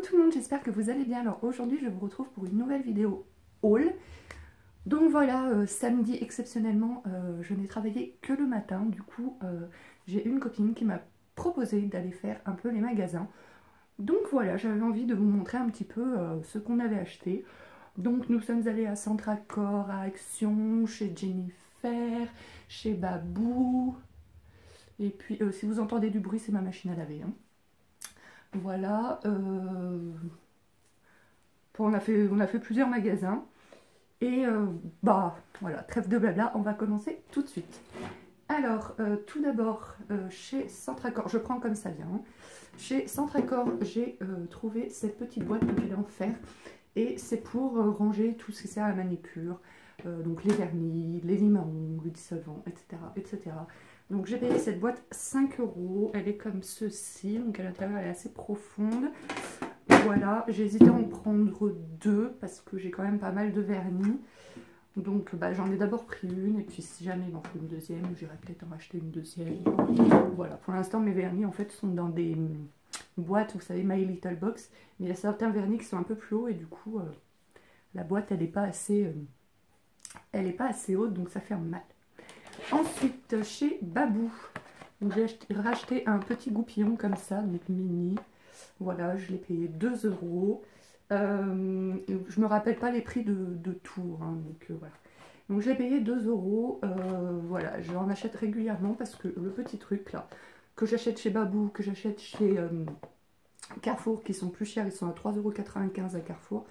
tout le monde, j'espère que vous allez bien. Alors aujourd'hui je vous retrouve pour une nouvelle vidéo haul. Donc voilà, samedi exceptionnellement je n'ai travaillé que le matin. Du coup j'ai une copine qui m'a proposé d'aller faire un peu les magasins. Donc voilà, j'avais envie de vous montrer un petit peu ce qu'on avait acheté. Donc nous sommes allés à Centracor, à Action, chez Jennifer, chez Babou. Et puis si vous entendez du bruit, c'est ma machine à laver, hein. Voilà, on a fait plusieurs magasins. Et bah voilà, trêve de blabla, on va commencer tout de suite. Alors, tout d'abord, chez Centracor, je prends comme ça vient, hein. Chez Centracor, j'ai trouvé cette petite boîte, donc elle est en fer. Et c'est pour ranger tout ce qui sert à la manicure, donc les vernis, les limes à ongles, le dissolvant, etc., etc. Donc j'ai payé cette boîte 5 €, elle est comme ceci, donc à l'intérieur elle est assez profonde. Voilà, j'ai hésité à en prendre deux parce que j'ai quand même pas mal de vernis. Donc bah, j'en ai d'abord pris une et puis si jamais il m'en faut une deuxième, j'irai peut-être en acheter une deuxième. Voilà, pour l'instant mes vernis en fait sont dans des boîtes, vous savez, My Little Box. Mais il y a certains vernis qui sont un peu plus hauts et du coup la boîte elle n'est pas assez haute, donc ça fait mal. Ensuite chez Babou, j'ai racheté un petit goupillon comme ça, donc mini. Voilà, je l'ai payé 2 €. Je me rappelle pas les prix de tout, hein, donc voilà. Donc j'ai payé 2 €. Voilà, je en achète régulièrement parce que le petit truc là, que j'achète chez Babou, que j'achète chez Carrefour, qui sont plus chers, ils sont à 3,95 € à Carrefour.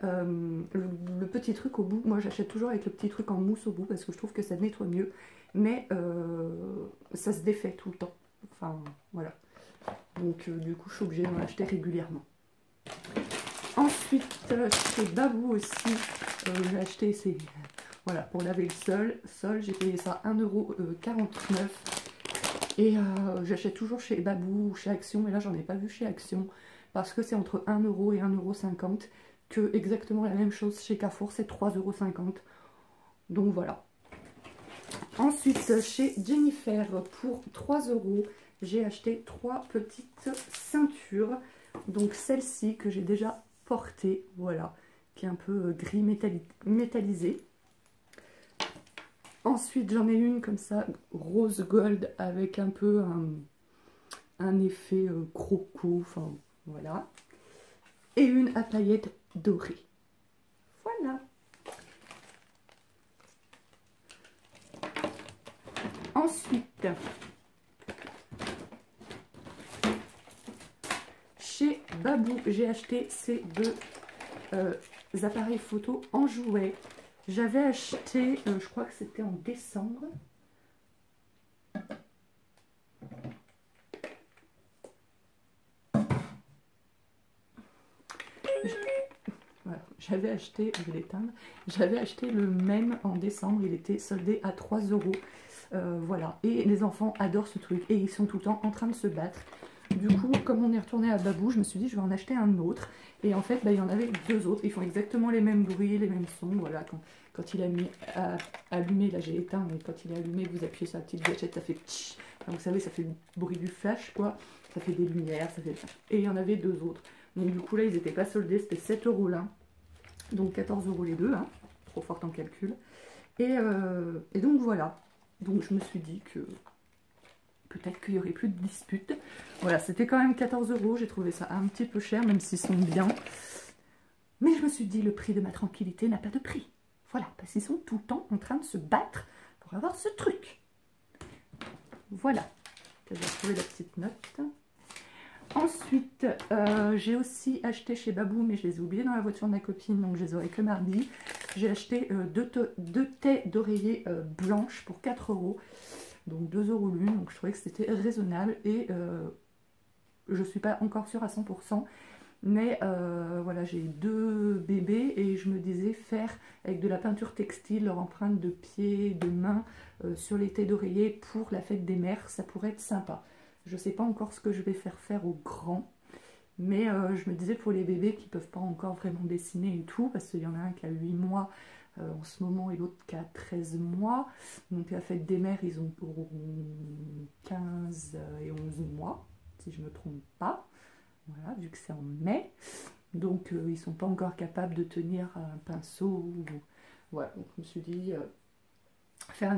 Le petit truc au bout, moi j'achète toujours avec le petit truc en mousse au bout parce que je trouve que ça nettoie mieux, mais ça se défait tout le temps. Enfin voilà. Donc du coup je suis obligée d'en acheter régulièrement. Ensuite chez Babou aussi, j'ai acheté voilà, pour laver le sol, j'ai payé ça 1,49 €. Et j'achète toujours chez Babou ou chez Action, mais là j'en ai pas vu chez Action parce que c'est entre 1 € et 1,50 €. Que exactement la même chose chez Carrefour, c'est 3,50 €. Donc voilà. Ensuite chez Jennifer, pour 3 €, j'ai acheté 3 petites ceintures. Donc celle-ci que j'ai déjà portée, voilà, qui est un peu gris métallisé. Ensuite j'en ai une comme ça, rose gold, avec un peu un effet croco, enfin voilà. Et une à paillettes dorées. Voilà. Ensuite, chez Babou, j'ai acheté ces deux appareils photo en jouet. J'avais acheté, je crois que c'était en décembre. Voilà, j'avais acheté, je vais l'éteindre, j'avais acheté le même en décembre, il était soldé à 3 €. Voilà, et les enfants adorent ce truc et ils sont tout le temps en train de se battre. Du coup, comme on est retourné à Babou, je me suis dit je vais en acheter un autre. Et en fait, bah, il y en avait deux autres, ils font exactement les mêmes bruits, les mêmes sons. Voilà, quand il a mis à allumer, là j'ai éteint, mais quand il est allumé, vous appuyez sur la petite gâchette, ça fait tch. Enfin, vous savez, ça fait le bruit du flash, quoi. Ça fait des lumières, ça fait... Et il y en avait deux autres. Donc du coup là, ils n'étaient pas soldés, c'était 7 € l'un. Donc 14 € les deux, hein. Trop forte en calcul. Et donc voilà. Donc je me suis dit que peut-être qu'il n'y aurait plus de disputes. Voilà, c'était quand même 14 €. J'ai trouvé ça un petit peu cher, même s'ils sont bien. Mais je me suis dit, le prix de ma tranquillité n'a pas de prix. Voilà, parce qu'ils sont tout le temps en train de se battre pour avoir ce truc. Voilà. J'ai retrouvé la petite note. Ensuite, j'ai aussi acheté chez Babou, mais je les ai oubliés dans la voiture de ma copine, donc je les aurai que mardi. J'ai acheté deux têtes d'oreiller blanches pour 4 €. Donc 2 € l'une, donc je trouvais que c'était raisonnable. Et je ne suis pas encore sûre à 100%, mais voilà, j'ai deux bébés et je me disais faire avec de la peinture textile leur empreinte de pied, de main sur les têtes d'oreiller pour la fête des mères, ça pourrait être sympa. Je ne sais pas encore ce que je vais faire aux grands, mais je me disais pour les bébés qui ne peuvent pas encore vraiment dessiner et tout, parce qu'il y en a un qui a 8 mois en ce moment et l'autre qui a 13 mois. Donc la fête des mères, ils ont pour 15 et 11 mois, si je ne me trompe pas. voilà, vu que c'est en mai. Donc ils ne sont pas encore capables de tenir un pinceau. Voilà, donc je me suis dit, faire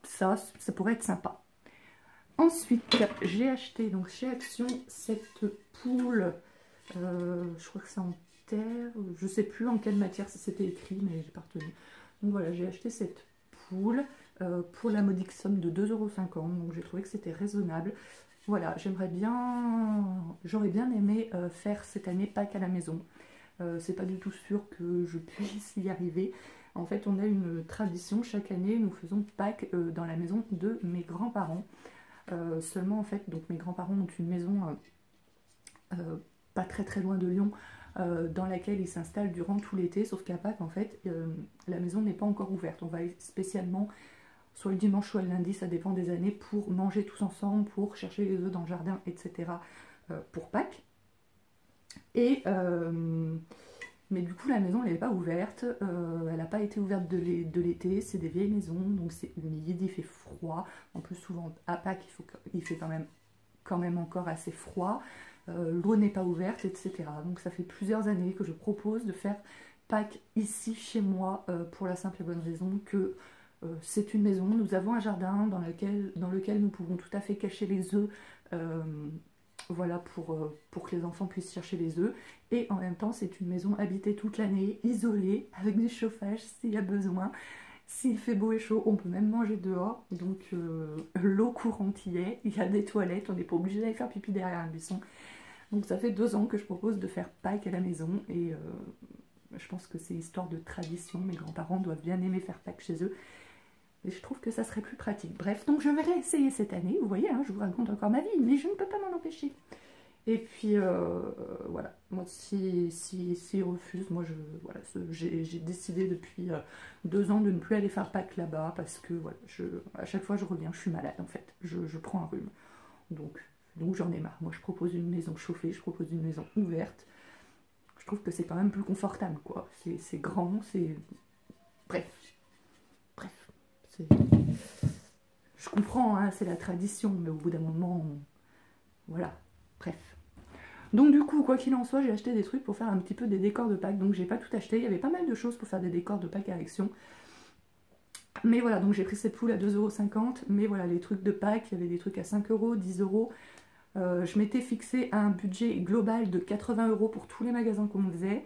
ça pourrait être sympa. Ensuite, j'ai acheté donc chez Action cette poule, je crois que c'est en terre, je sais plus en quelle matière c'était écrit, mais j'ai pas retenu. Donc voilà, j'ai acheté cette poule pour la modique somme de 2,50 €, donc j'ai trouvé que c'était raisonnable. Voilà, j'aurais bien aimé faire cette année Pâques à la maison. C'est pas du tout sûr que je puisse y arriver. En fait, on a une tradition, chaque année, nous faisons Pâques dans la maison de mes grands-parents. Seulement, en fait, donc mes grands-parents ont une maison pas très loin de Lyon, dans laquelle ils s'installent durant tout l'été, sauf qu'à Pâques, en fait, la maison n'est pas encore ouverte. On va spécialement, soit le dimanche, soit le lundi, ça dépend des années, pour manger tous ensemble, pour chercher les œufs dans le jardin, etc. Pour Pâques. Et mais du coup, la maison, elle n'est pas ouverte, elle n'a pas été ouverte de l'été, c'est des vieilles maisons, donc c'est humide, il fait froid. En plus, souvent à Pâques, il fait quand même encore assez froid, l'eau n'est pas ouverte, etc. Donc ça fait plusieurs années que je propose de faire Pâques ici, chez moi, pour la simple et bonne raison que c'est une maison, nous avons un jardin dans lequel nous pouvons tout à fait cacher les œufs, voilà, pour que les enfants puissent chercher les œufs. Et en même temps, c'est une maison habitée toute l'année, isolée, avec du chauffage s'il y a besoin. S'il fait beau et chaud, on peut même manger dehors. Donc l'eau courante y est, il y a des toilettes, on n'est pas obligé d'aller faire pipi derrière un buisson. Donc ça fait 2 ans que je propose de faire Pâques à la maison. Et je pense que c'est histoire de tradition. Mes grands-parents doivent bien aimer faire Pâques chez eux. Et je trouve que ça serait plus pratique. Bref, donc je vais réessayer cette année. Vous voyez, hein, je vous raconte encore ma vie, mais je ne peux pas m'en empêcher. Et puis, voilà. Moi, s'ils refusent, moi, voilà, j'ai décidé depuis 2 ans de ne plus aller faire Pâques là-bas, parce que, voilà, à chaque fois, je reviens, je suis malade, en fait. Je prends un rhume. Donc j'en ai marre. Moi, je propose une maison chauffée, je propose une maison ouverte. Je trouve que c'est quand même plus confortable, quoi. C'est grand, c'est... Bref. Je comprends, hein, c'est la tradition, mais au bout d'un moment, voilà, bref. Donc du coup, quoi qu'il en soit, j'ai acheté des trucs pour faire un petit peu des décors de Pâques, donc j'ai pas tout acheté, il y avait pas mal de choses pour faire des décors de Pâques à Action. Mais voilà, donc j'ai pris cette poule à 2,50 €, mais voilà, les trucs de Pâques, il y avait des trucs à 5 €, 10 €. Je m'étais fixé un budget global de 80 € pour tous les magasins qu'on faisait.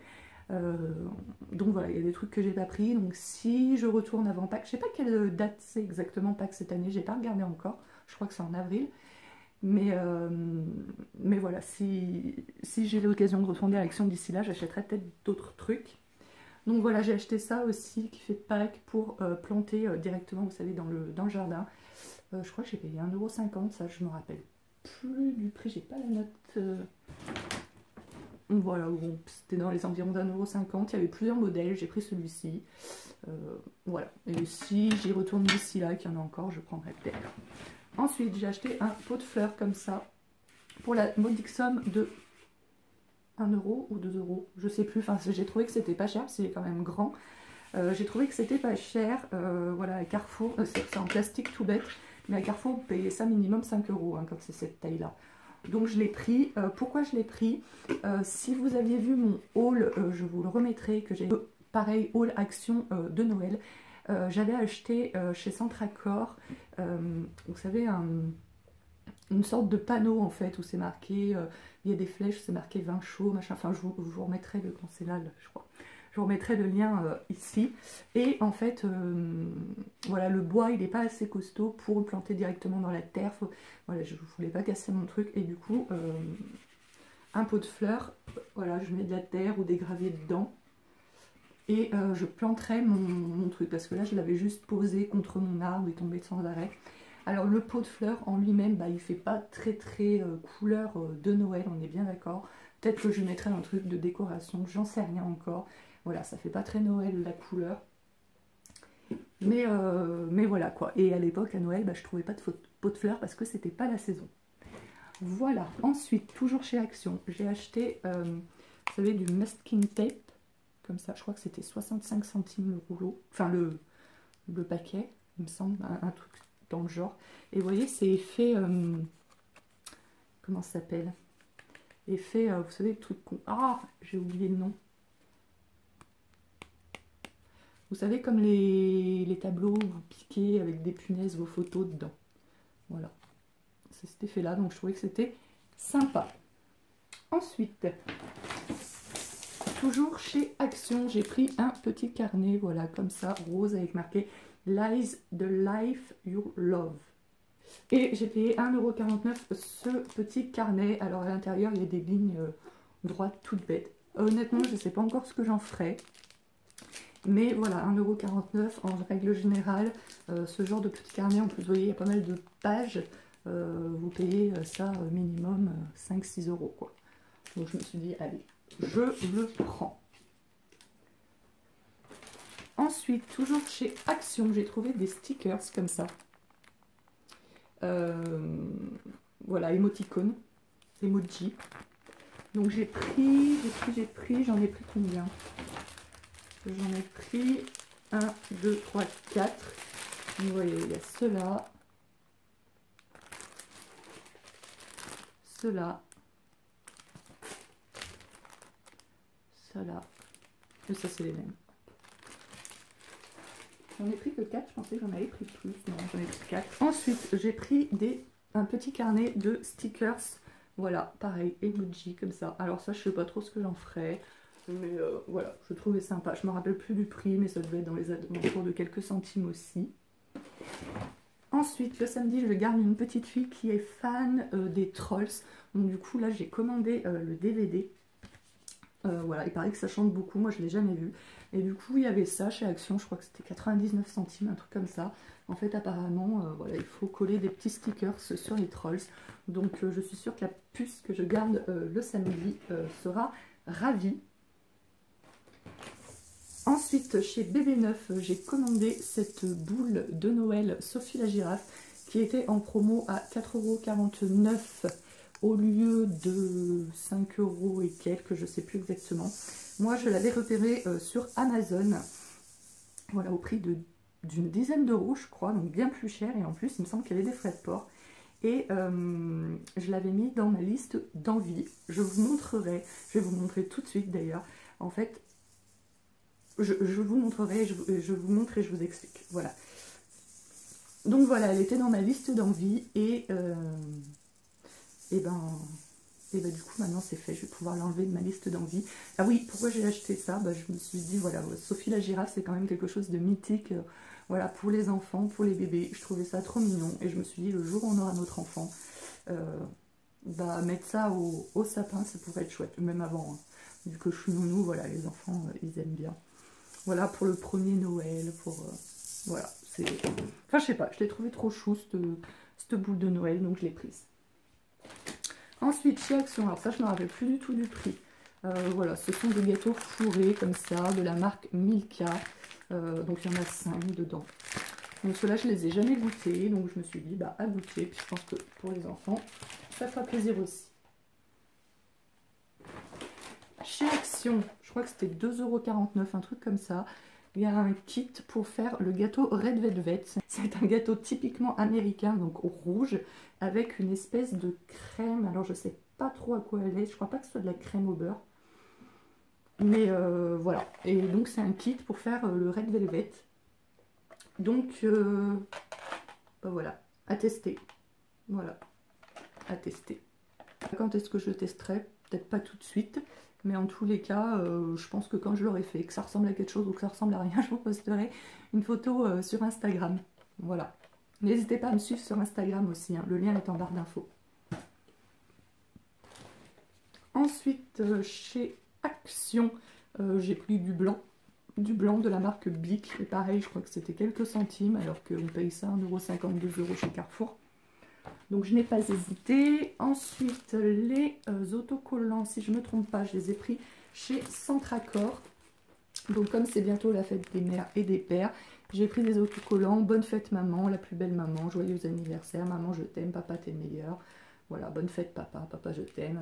Donc voilà, il y a des trucs que j'ai pas pris. Donc si je retourne avant Pâques, je sais pas quelle date c'est exactement Pâques cette année, j'ai pas regardé encore. Je crois que c'est en avril. Mais voilà, si j'ai l'occasion de retourner à Action d'ici là, j'achèterai peut-être d'autres trucs. Donc voilà, j'ai acheté ça aussi qui fait Pâques pour planter directement, vous savez, dans le jardin. Je crois que j'ai payé 1,50 €, ça je me rappelle plus du prix, j'ai pas la note. Voilà, bon, c'était dans les environs d'1,50 €, il y avait plusieurs modèles, j'ai pris celui-ci. Voilà, et si j'y retourne d'ici là, qu'il y en a encore, je prendrai peut-être. Ensuite, j'ai acheté un pot de fleurs comme ça, pour la modique somme de 1 € ou 2 €, je sais plus, enfin j'ai trouvé que c'était pas cher, c'est quand même grand. J'ai trouvé que c'était pas cher, voilà, à Carrefour, c'est en plastique tout bête, mais à Carrefour, vous payez ça minimum 5 € hein, quand c'est cette taille-là. Donc je l'ai pris. Pourquoi je l'ai pris? Si vous aviez vu mon haul, je vous le remettrai, que j'ai pareil, haul Action de Noël. J'avais acheté chez Centracor, vous savez, une sorte de panneau en fait, où c'est marqué, il y a des flèches, c'est marqué vin chaud, machin, enfin je vous remettrai le, quand c'est là, je crois. Je vous remettrai le lien ici. Et en fait, voilà, le bois, il n'est pas assez costaud pour le planter directement dans la terre. Voilà, je ne voulais pas casser mon truc. Et du coup, un pot de fleurs, voilà, je mets de la terre ou des graviers dedans. Et je planterai mon truc. Parce que là, je l'avais juste posé contre mon arbre, il tombait sans arrêt. Alors, le pot de fleurs en lui-même, bah, il ne fait pas très couleur de Noël, on est bien d'accord. Peut-être que je mettrai un truc de décoration, j'en sais rien encore. Voilà, ça fait pas très Noël la couleur. Mais voilà quoi. Et à l'époque, à Noël, bah, je trouvais pas de pot de fleurs parce que c'était pas la saison. Voilà. Ensuite, toujours chez Action, j'ai acheté, vous savez, du masking tape. Comme ça, je crois que c'était 65 centimes le rouleau. Enfin, le paquet, il me semble, un truc dans le genre. Et vous voyez, c'est fait... comment ça s'appelle? et fait, vous savez, le truc con. Ah, j'ai oublié le nom. Vous savez, comme les tableaux où vous piquez avec des punaises vos photos dedans. Voilà. C'est cet effet-là, donc je trouvais que c'était sympa. Ensuite, toujours chez Action, j'ai pris un petit carnet, voilà, comme ça, rose, avec marqué « Lies the life you love ». Et j'ai payé 1,49 € ce petit carnet. Alors à l'intérieur, il y a des lignes droites, toutes bêtes. Honnêtement, je ne sais pas encore ce que j'en ferai. Mais voilà, 1,49 € en règle générale. Ce genre de petit carnet, en plus, vous voyez, il y a pas mal de pages. Vous payez ça minimum 5-6 € quoi. Donc je me suis dit, allez, je le prends. Ensuite, toujours chez Action, j'ai trouvé des stickers comme ça. Voilà, émoticône, emoji. Donc j'ai pris, j'en ai pris combien? J'en ai pris 1, 2, 3, 4. Vous voyez, il y a ceux-là, ceux-là, ceux-là, et ça c'est les mêmes. J'en ai pris que 4, je pensais que j'en avais pris plus, non j'en ai pris 4. Ensuite j'ai pris un petit carnet de stickers, voilà, pareil, emoji comme ça. Alors ça je sais pas trop ce que j'en ferai, mais voilà, je trouvais sympa. Je me rappelle plus du prix, mais ça devait être dans les alentours de quelques centimes aussi. Ensuite, le samedi, je garde une petite fille qui est fan des Trolls. Donc du coup, là, j'ai commandé le DVD. Voilà, il paraît que ça chante beaucoup, moi je ne l'ai jamais vu. Et du coup, il y avait ça chez Action, je crois que c'était 99 centimes, un truc comme ça. En fait, apparemment, voilà, il faut coller des petits stickers sur les Trolls. Donc je suis sûre que la puce que je garde le samedi sera ravie. Ensuite, chez BB9, j'ai commandé cette boule de Noël Sophie la girafe qui était en promo à 4,49 € au lieu de 5 € et quelques, je ne sais plus exactement. Moi, je l'avais repérée sur Amazon, voilà, au prix d'une dizaine d'euros, je crois, donc bien plus cher. Et en plus, il me semble qu'il y avait des frais de port. Et je l'avais mis dans ma liste d'envie. Je vous montrerai, je vais vous montrer tout de suite d'ailleurs. En fait, je vous montrerai, je vous montre et je vous explique. Voilà. Donc voilà, elle était dans ma liste d'envie et du coup maintenant c'est fait, je vais pouvoir l'enlever de ma liste d'envie. Ah oui, pourquoi j'ai acheté ça? Je me suis dit, voilà, Sophie la girafe c'est quand même quelque chose de mythique, voilà, pour les enfants, pour les bébés. Je trouvais ça trop mignon et je me suis dit, le jour où on aura notre enfant, mettre ça au sapin, ça pourrait être chouette, même avant, hein. Vu que je suis nounou, voilà, les enfants, ils aiment bien. Voilà, pour le premier Noël, voilà, c'est... Enfin, je sais pas, je l'ai trouvé trop chou, cette boule de Noël, donc je l'ai prise. Ensuite, chez Action, alors ça, je ne me rappelle plus du tout du prix. Voilà, ce sont des gâteaux fourrés, comme ça, de la marque Milka. Donc, il y en a 5 dedans. Donc, ceux-là, je les ai jamais goûtés, donc je me suis dit, à goûter. Puis, je pense que pour les enfants, ça fera plaisir aussi. Chez Action, je crois que c'était 2,49 €, un truc comme ça. Il y a un kit pour faire le gâteau Red Velvet. C'est un gâteau typiquement américain, donc rouge, avec une espèce de crème. Alors je sais pas trop à quoi elle est, je crois pas que ce soit de la crème au beurre. Mais voilà, et donc c'est un kit pour faire le Red Velvet. Donc voilà, à tester. Voilà, à tester. Quand est-ce que je le testerai? Peut-être pas tout de suite. Mais en tous les cas, je pense que quand je l'aurai fait, que ça ressemble à quelque chose ou que ça ressemble à rien, je vous posterai une photo sur Instagram. Voilà. N'hésitez pas à me suivre sur Instagram aussi, hein. Le lien est en barre d'infos. Ensuite, chez Action, j'ai pris du blanc de la marque Bic. Et pareil, je crois que c'était quelques centimes, alors qu'on paye ça 1,52 € chez Carrefour. Donc je n'ai pas hésité. Ensuite, les autocollants, si je ne me trompe pas, je les ai pris chez Centracor. Donc comme c'est bientôt la fête des mères et des pères, j'ai pris des autocollants. Bonne fête maman, la plus belle maman, joyeux anniversaire, maman je t'aime, papa t'es le meilleur. Voilà, bonne fête papa, papa je t'aime.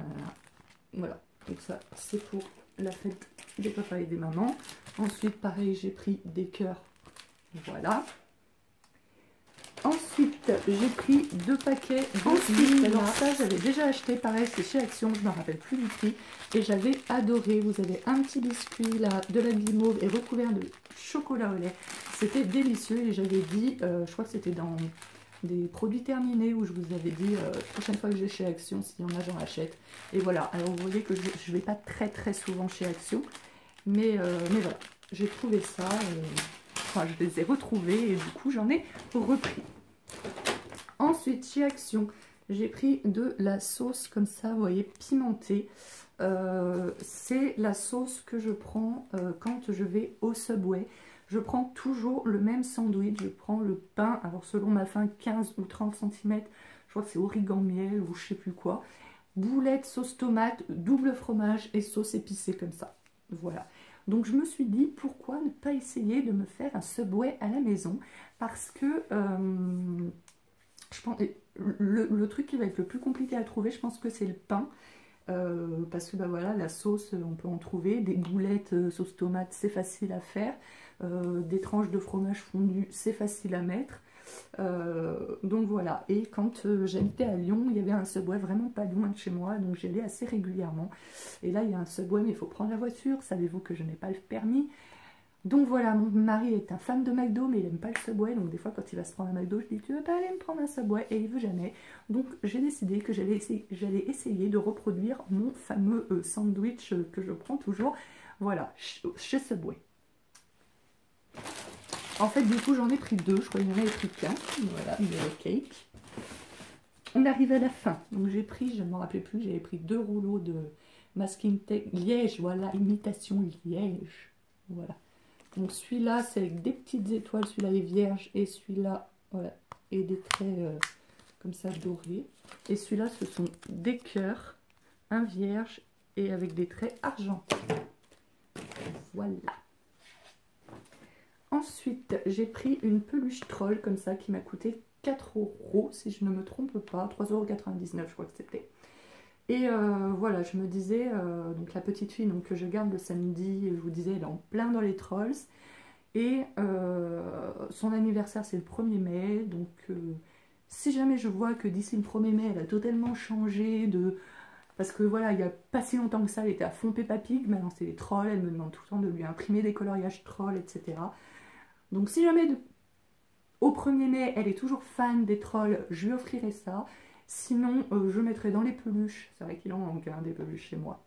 Voilà, donc ça c'est pour la fête des papas et des mamans. Ensuite pareil, j'ai pris des cœurs, voilà. Ensuite, j'ai pris 2 paquets de alors ça, j'avais déjà acheté, pareil, c'est chez Action, je ne me rappelle plus du prix. Et j'avais adoré. Vous avez un petit biscuit là, de la guimauve et recouvert de chocolat au lait. C'était délicieux et j'avais dit, je crois que c'était dans des produits terminés où je vous avais dit, prochaine fois que je vais chez Action, s'il y en a, j'en achète. Et voilà, alors vous voyez que je ne vais pas très souvent chez Action. Mais voilà, j'ai trouvé ça. Enfin, je les ai retrouvés et du coup, j'en ai repris. Ensuite, chez Action, j'ai pris de la sauce comme ça, vous voyez, pimentée. C'est la sauce que je prends quand je vais au Subway. Je prends toujours le même sandwich, je prends le pain, alors selon ma faim, 15 ou 30 cm, je crois que c'est origan miel ou je sais plus quoi. Boulette, sauce tomate, double fromage et sauce épicée comme ça. Voilà. Donc je me suis dit, pourquoi ne pas essayer de me faire un Subway à la maison? Parce que je pense, le truc qui va être le plus compliqué à trouver, je pense que c'est le pain. Parce que bah voilà, la sauce, on peut en trouver. Des boulettes sauce tomate, c'est facile à faire. Des tranches de fromage fondu, c'est facile à mettre. Donc voilà, et quand j'habitais à Lyon, il y avait un Subway vraiment pas loin de chez moi, donc j'y allais assez régulièrement. Et là, il y a un Subway, mais il faut prendre la voiture. Savez-vous que je n'ai pas le permis? Donc voilà, mon mari est un fan de McDo, mais il n'aime pas le Subway. Donc des fois, quand il va se prendre un McDo, je dis, tu veux pas aller me prendre un Subway? Et il veut jamais. Donc j'ai décidé que j'allais essayer de reproduire mon fameux sandwich que je prends toujours. Voilà, chez Subway. En fait, du coup, j'en ai pris 2. Je crois qu'il y en avait pris 4. Voilà, le cake. On arrive à la fin. Donc j'ai pris, je ne me rappelais plus, j'avais pris 2 rouleaux de masking tape Liège. Voilà, imitation Liège. Voilà. Donc celui-là, c'est avec des petites étoiles, celui-là est vierge, et celui-là, voilà, et des traits comme ça dorés. Et celui-là, ce sont des cœurs, un vierge, et avec des traits argentés. Voilà. Ensuite, j'ai pris une peluche troll comme ça, qui m'a coûté 4 €, si je ne me trompe pas, 3,99 €, je crois que c'était. Et voilà, je me disais, donc la petite fille donc, que je garde le samedi, je vous disais, elle est en plein dans les trolls. Et son anniversaire, c'est le 1er mai. Donc, si jamais je vois que d'ici le 1er mai, elle a totalement changé de... Parce que voilà, il n'y a pas si longtemps que ça, elle était à fond Peppa Pig. Maintenant, c'est les trolls. Elle me demande tout le temps de lui imprimer des coloriages trolls, etc. Donc, si jamais au 1er mai, elle est toujours fan des trolls, je lui offrirai ça. Sinon, je mettrai dans les peluches. C'est vrai qu'il en manque des peluches chez moi.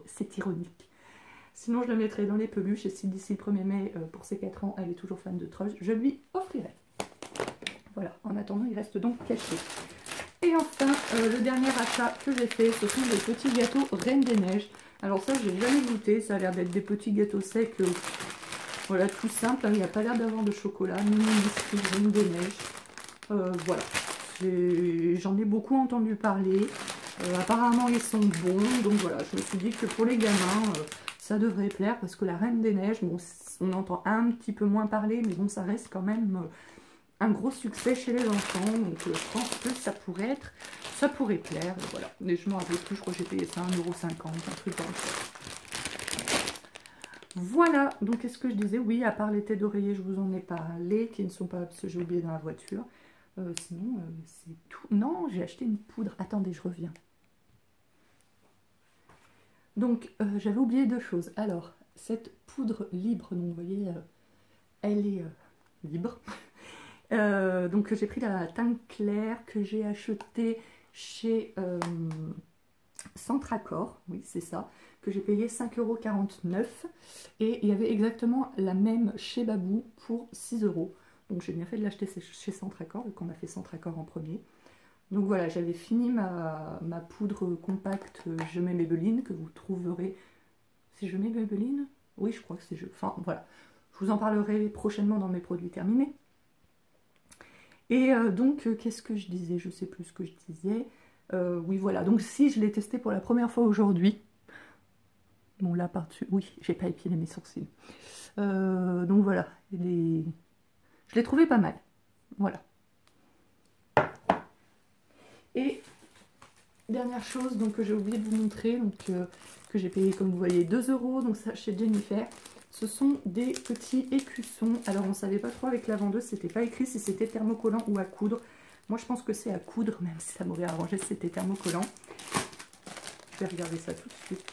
C'est ironique. Sinon, je le mettrai dans les peluches. Et si d'ici le 1er mai, pour ses 4 ans, elle est toujours fan de trolls, je lui offrirai. Voilà. En attendant, il reste donc caché. Et enfin, le dernier achat que j'ai fait, ce sont des petits gâteaux Reine des Neiges. Alors ça, j'ai jamais goûté. Ça a l'air d'être des petits gâteaux secs. Voilà, tout simple. Il n'y a pas l'air d'avoir de chocolat. Mini biscuits Reine des Neiges. Voilà. J'en ai beaucoup entendu parler. Apparemment, ils sont bons. Donc voilà, je me suis dit que pour les gamins, ça devrait plaire. Parce que la Reine des Neiges, bon, on entend un petit peu moins parler. Mais bon, ça reste quand même un gros succès chez les enfants. Donc je pense que ça pourrait plaire. Voilà. Mais je m'en rappelle plus. Je crois que j'ai payé ça 1,50 €. Un truc comme ça. Voilà, donc qu'est-ce que je disais? Oui, à part les têtes d'oreiller, je vous en ai parlé, qui ne sont pas, parce que j'ai oublié dans la voiture. Sinon, c'est tout. Non, j'ai acheté une poudre. Attendez, je reviens. Donc, j'avais oublié 2 choses. Alors, cette poudre libre, donc vous voyez, elle est libre. Donc, j'ai pris la teinte claire que j'ai achetée chez Centracor. Oui, c'est ça. Que j'ai payé 5,49 €. Et il y avait exactement la même chez Babou pour 6 €. Donc j'ai bien fait de l'acheter chez Centracor, vu qu'on a fait Centracor en premier. Donc voilà, j'avais fini ma poudre compacte Je mets Maybelline, que vous trouverez... Si Je mets Maybelline? Oui, je crois que c'est Enfin voilà, je vous en parlerai prochainement dans mes produits terminés. Et donc, qu'est-ce que je disais? Je sais plus ce que je disais. Oui, voilà, donc si je l'ai testé pour la première fois aujourd'hui... Bon, là, par-dessus, oui, j'ai pas épilé mes sourcils. Donc voilà, je l'ai trouvé pas mal. Voilà. Et dernière chose donc, que j'ai oublié de vous montrer, donc, que j'ai payé, comme vous voyez, 2 €, donc ça chez Jennifer. Ce sont des petits écussons. Alors on ne savait pas trop avec la vendeuse, c'était pas écrit si c'était thermocollant ou à coudre. Moi je pense que c'est à coudre, même si ça m'aurait arrangé si c'était thermocollant. Je vais regarder ça tout de suite.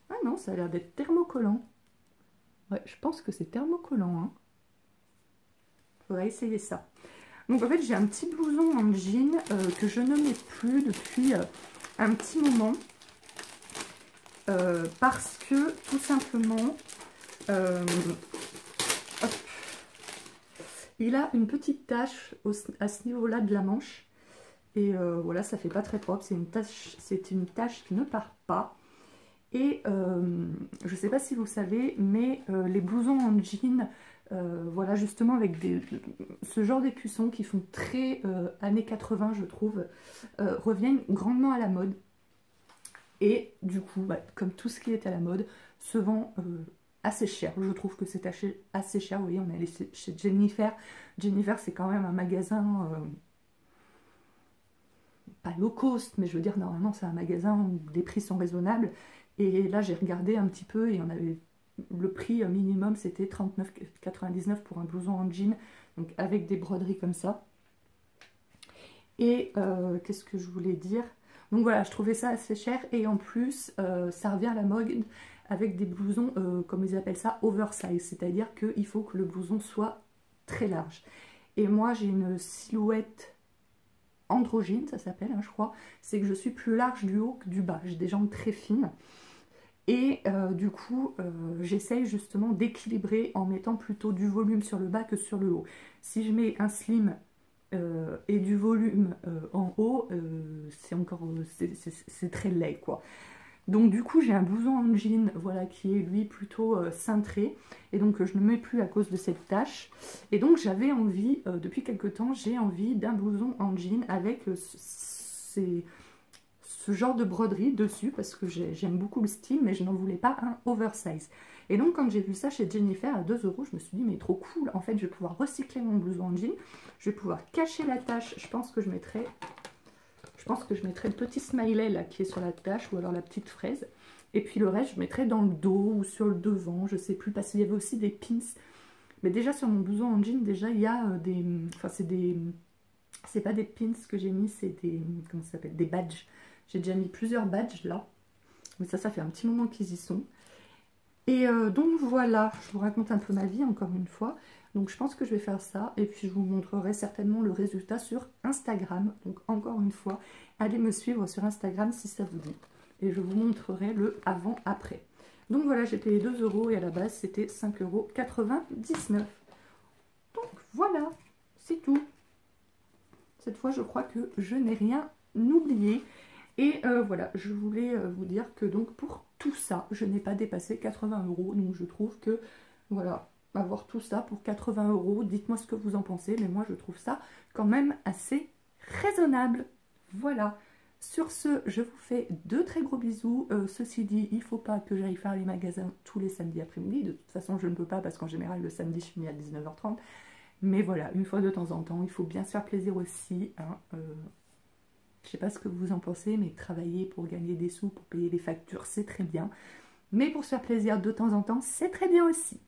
Ah non, ça a l'air d'être thermocollant. Ouais, je pense que c'est thermocollant. Hein. Faudrait essayer ça. Donc en fait j'ai un petit blouson en jean que je ne mets plus depuis un petit moment. Parce que tout simplement il a une petite tache à ce niveau là de la manche et voilà, ça fait pas très propre, c'est une tache qui ne part pas. Et je sais pas si vous savez, mais les blousons en jean, voilà, justement avec ce genre d'écussons qui font très années 80 je trouve, reviennent grandement à la mode. Et du coup, bah, comme tout ce qui est à la mode, se vend assez cher. Je trouve que c'est assez cher. Vous voyez, on est allé chez Jennifer. Jennifer, c'est quand même un magasin, pas low cost, mais je veux dire, normalement, c'est un magasin où les prix sont raisonnables. Et là, j'ai regardé un petit peu et on avait le prix minimum, c'était 39,99 pour un blouson en jean, donc avec des broderies comme ça. Et qu'est-ce que je voulais dire ? Donc voilà, je trouvais ça assez cher et en plus, ça revient à la mode avec des blousons, comme ils appellent ça, oversize. C'est-à-dire qu'il faut que le blouson soit très large. Et moi, j'ai une silhouette androgyne, ça s'appelle, hein, je crois. C'est que je suis plus large du haut que du bas. J'ai des jambes très fines. Et du coup, j'essaye justement d'équilibrer en mettant plutôt du volume sur le bas que sur le haut. Si je mets un slim et du volume en haut, c'est très laid quoi. Donc du coup j'ai un blouson en jean, voilà, qui est lui plutôt cintré, et donc je ne mets plus à cause de cette tache. Et donc j'avais envie, depuis quelque temps, j'ai envie d'un blouson en jean avec ce genre de broderie dessus, parce que j'aime beaucoup le style, mais je n'en voulais pas un oversize. Et donc quand j'ai vu ça chez Jennifer à 2 €, je me suis dit mais trop cool, en fait je vais pouvoir recycler mon blouson en jean, je vais pouvoir cacher la tache. Je pense que je mettrai le petit smiley là qui est sur la tache, ou alors la petite fraise, et puis le reste je mettrai dans le dos ou sur le devant, je sais plus, parce qu'il y avait aussi des pins. Mais déjà sur mon blouson en jean, déjà il y a des, enfin c'est pas des pins que j'ai mis, c'est des, comment ça s'appelle, des badges. J'ai déjà mis plusieurs badges là, mais ça fait un petit moment qu'ils y sont. Et donc voilà, je vous raconte un peu ma vie encore une fois. Donc je pense que je vais faire ça, et puis je vous montrerai certainement le résultat sur Instagram. Donc encore une fois, allez me suivre sur Instagram si ça vous dit. Et je vous montrerai le avant-après. Donc voilà, j'ai payé 2 € et à la base c'était 5,99 €. Donc voilà, c'est tout. Cette fois je crois que je n'ai rien oublié. Et voilà, je voulais vous dire que donc pour tout ça, je n'ai pas dépassé 80 €. Donc je trouve que, voilà, avoir tout ça pour 80 €, dites-moi ce que vous en pensez. Mais moi je trouve ça quand même assez raisonnable. Voilà. Sur ce, je vous fais de très gros bisous. Ceci dit, il ne faut pas que j'aille faire les magasins tous les samedis après-midi. De toute façon, je ne peux pas parce qu'en général, le samedi, je finis à 19 h 30. Mais voilà, une fois de temps en temps, il faut bien se faire plaisir aussi, hein, je ne sais pas ce que vous en pensez, mais travailler pour gagner des sous, pour payer les factures, c'est très bien. Mais pour se faire plaisir de temps en temps, c'est très bien aussi.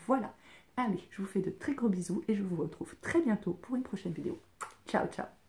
Voilà. Allez, je vous fais de très gros bisous et je vous retrouve très bientôt pour une prochaine vidéo. Ciao, ciao.